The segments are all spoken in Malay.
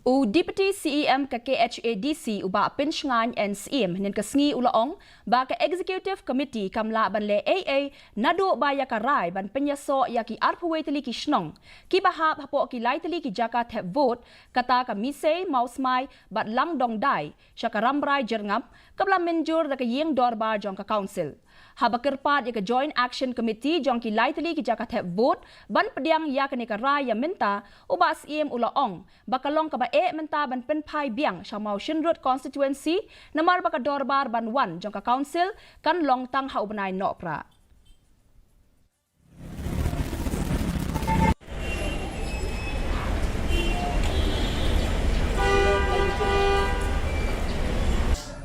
U Deputy CEM ke KHADC uba pensiongan NCM nen kesngi ulaong ba ke Executive Committee kamla ban le AA nado ba ya karai ban penyaso ya ki arpwe teli ki snong ki bahap hapo ki lai teli ki jaka thep vote kata ka mise mausmai bat lang dong dai syakaram rai jerngap kabla menjur da ke yeng dorbar jong ka council Habakirpat ya ke Joint Action Committee jong ki lai teli ki jaka thep vote ban Pdiang ya ke karai ya minta uba CEM ulaong bakalong ka ba menta ban pen pai biang shamau shinrut constituency namar baka dorbar ban wan jong ka council kan long tang hau banai nokra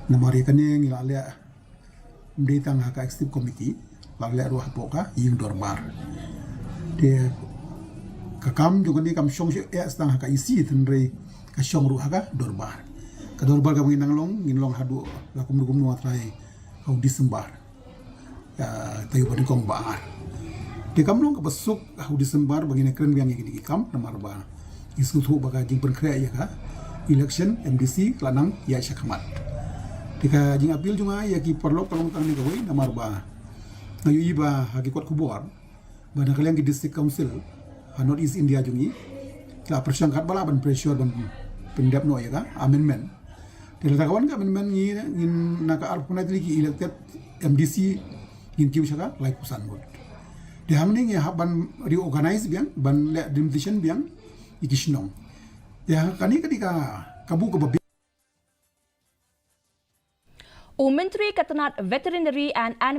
namari kane ngilale mditang haka executive committee lagle ruah poka ying dorbar de kakam juga ni kam shong stang haka isi tenre ka shong ruah ka dorbar ka nginang long hadu la kum no atrai au disembar ya tayu bani kong baar de kam long ka besuk au disembar bangina kren biang iki kam namar ba isu thu baga jing perkrea ya ka election MDC lanang ya syakmat Tika jing apil cuma ya ki perlu kalong tang ni kawai namar ba ngayu iba haki kuat kubor bana kalian ki district council North East India jungi la persangkat bala ban pressure ban pendap no ya ka amendment tela kawan ka amendment ni ngin naka arpuna ki elected MDC ngin kiu saka like pusan bot de hamning ya ban reorganize biang ban le demolition biang ikisnong ya kani ketika kabu ke Menteri Ketenat Veterinary and Animal